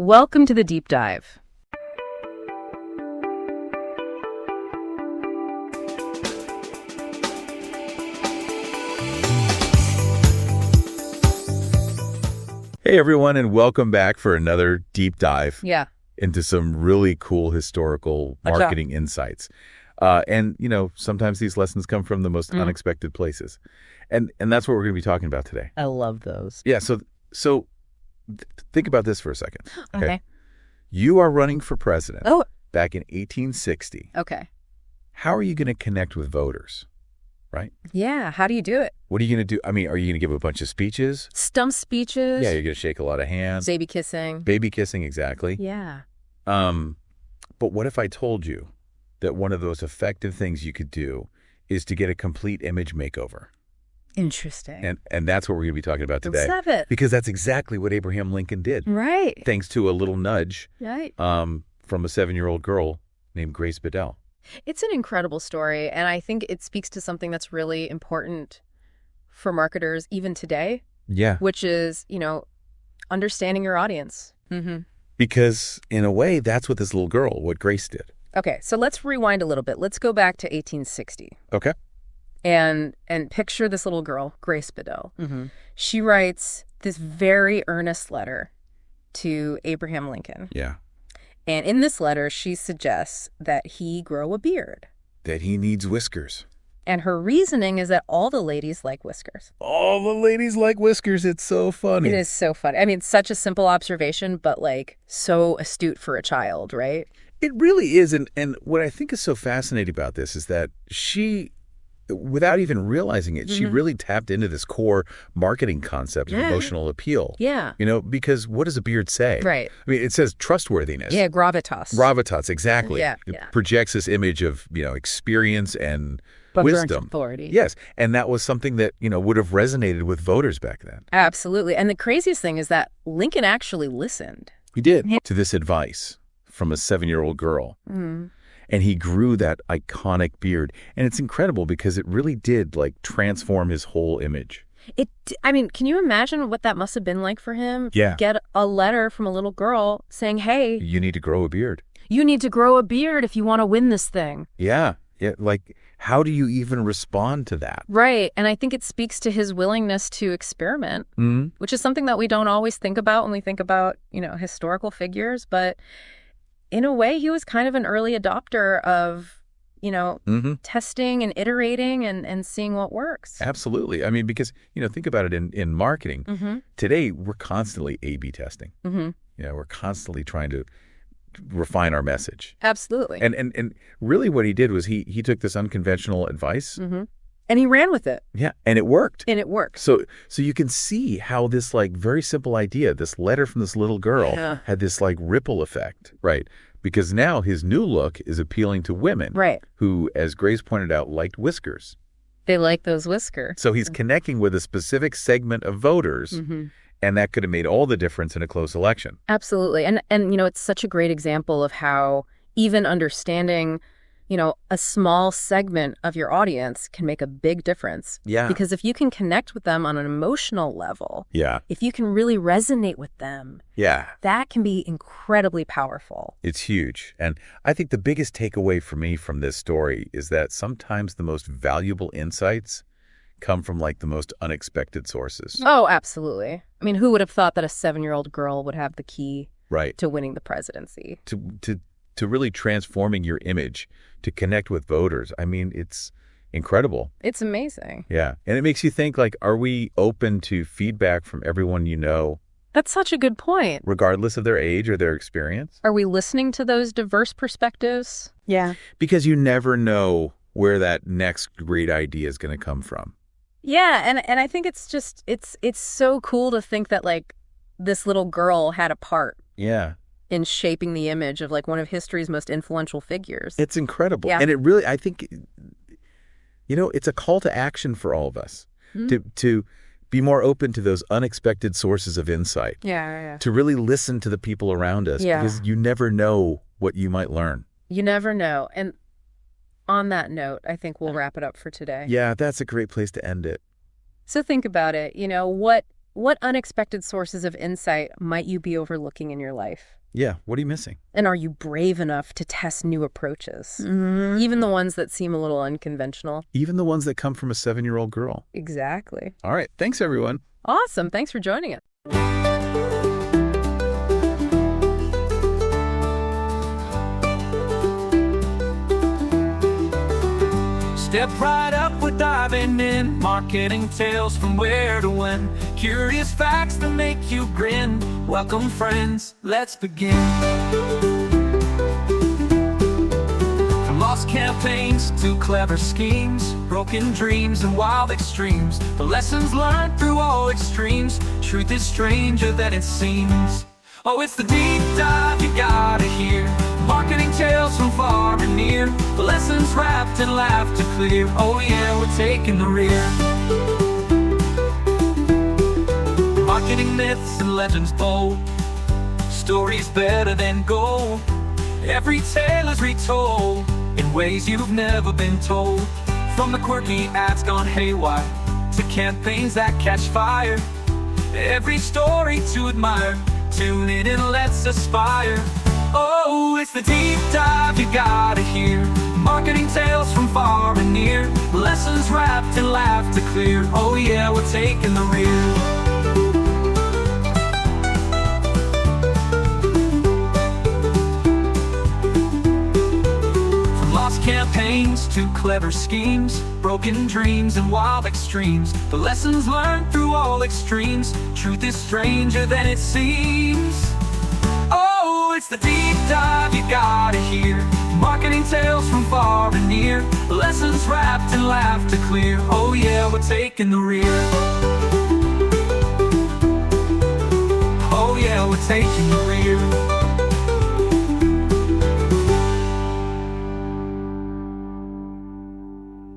Welcome to the Deep Dive. Hey, everyone, and welcome back for another deep dive Yeah. into some really cool historical marketing insights. And, sometimes these lessons come from the most unexpected places. And that's what we're going to be talking about today. I love those. Yeah, so think about this for a second. Okay. You are running for president Oh, back in 1860. okay. How are you going to connect with voters, right? Yeah. How do you do it? What are you going to do? I mean, are you going to give a bunch of speeches? Stump speeches. Yeah, you're going to shake a lot of hands. Baby kissing. Baby kissing, exactly. Yeah. But what if I told you that one of those effective things you could do is to get a complete image makeover? Interesting. And that's what we're going to be talking about today. Let's have it. Because that's exactly what Abraham Lincoln did. Right. Thanks to a little nudge Right. from a 7-year-old girl named Grace Bedell. It's an incredible story, and I think it speaks to something that's really important for marketers even today, Yeah. which is, understanding your audience. Mm-hmm. Because in a way, that's what this little girl, what Grace did. Okay, so let's rewind a little bit. Let's go back to 1860. Okay. And picture this little girl, Grace Bedell. Mm-hmm. She writes this very earnest letter to Abraham Lincoln. Yeah. And in this letter, she suggests that he grow a beard. That he needs whiskers. And her reasoning is that all the ladies like whiskers. All the ladies like whiskers. It's so funny. It is so funny. I mean, it's such a simple observation, but so astute for a child, right? It really is. And what I think is so fascinating about this is that she, without even realizing it, she really tapped into this core marketing concept of emotional appeal. Yeah. Because what does a beard say? Right. I mean, it says trustworthiness. Yeah, gravitas. Gravitas, exactly. Yeah, It yeah. projects this image of, experience and But wisdom. authority. Yes. And that was something that, would have resonated with voters back then. Absolutely. And the craziest thing is that Lincoln actually listened. He did. To this advice from a 7-year-old girl. Mm. And he grew that iconic beard. And it's incredible because it really did, transform his whole image. Can you imagine what that must have been like for him? Yeah. Get a letter from a little girl saying, hey, You need to grow a beard. you need to grow a beard if you want to win this thing. Yeah. Yeah. How do you even respond to that? Right. And I think it speaks to his willingness to experiment, which is something that we don't always think about when we think about, historical figures. But in a way, he was kind of an early adopter of, testing and iterating and seeing what works. Absolutely. I mean, because, think about it in marketing. Today, we're constantly A/B testing. We're constantly trying to refine our message. Absolutely. And really what he did was he took this unconventional advice. And he ran with it. Yeah. And it worked. And it worked. So you can see how this very simple idea, this letter from this little girl had this ripple effect, right? Because now his new look is appealing to women. Right. Who, as Grace pointed out, liked whiskers. They like those whiskers. So he's connecting with a specific segment of voters. And that could have made all the difference in a close election. Absolutely. And it's such a great example of how even understanding, a small segment of your audience can make a big difference. Yeah. Because if you can connect with them on an emotional level, if you can really resonate with them, that can be incredibly powerful. It's huge. And I think the biggest takeaway for me from this story is that sometimes the most valuable insights come from the most unexpected sources. Oh, absolutely. I mean, who would have thought that a 7-year-old girl would have the key right to winning the presidency? To really transforming your image, to connect with voters. I mean, it's incredible. It's amazing. Yeah. And it makes you think, are we open to feedback from everyone you know? That's such a good point. Regardless of their age or their experience? Are we listening to those diverse perspectives? Yeah. Because you never know where that next great idea is going to come from. Yeah, and I think it's just it's so cool to think that this little girl had a part in shaping the image of one of history's most influential figures. It's incredible. Yeah. And it really, I think, it's a call to action for all of us to be more open to those unexpected sources of insight. Yeah. To really listen to the people around us because you never know what you might learn. You never know. And on that note, I think we'll wrap it up for today. Yeah, that's a great place to end it. So think about it. What What unexpected sources of insight might you be overlooking in your life? Yeah, what are you missing? And are you brave enough to test new approaches? Even the ones that seem a little unconventional? Even the ones that come from a 7-year-old girl. Exactly. All right, thanks everyone. Awesome. Thanks for joining us. Step right up, we're diving in. Marketing tales from where to when. Curious facts that make you grin. Welcome friends, let's begin. From lost campaigns to clever schemes, broken dreams and wild extremes, the lessons learned through all extremes. Truth is stranger than it seems. Oh, it's the deep dive you gotta hear. Marketing tales from far and near, the lessons wrapped in laughter clear. Oh yeah, we're taking the rear. Marketing myths and legends bold, stories better than gold. Every tale is retold in ways you've never been told. From the quirky ads gone haywire to campaigns that catch fire, every story to admire. Tune in and let's aspire. Oh, it's the deep dive you gotta hear. Marketing tales from far and near, lessons wrapped in laughter clear. Oh yeah, we're taking the rear. From lost campaigns to clever schemes, broken dreams and wild extremes, the lessons learned through all extremes. Truth is stranger than it seems. Oh, it's the deep dive you gotta hear. Marketing tales from far and near, lessons wrapped in laughter clear. Oh yeah, we're taking the rear. Oh yeah, we're taking the rear.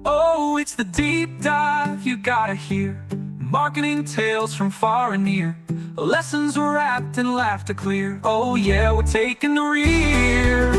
Oh, it's the deep dive you gotta hear. Marketing tales from far and near, lessons wrapped in laughter clear. Oh yeah, we're taking the rear.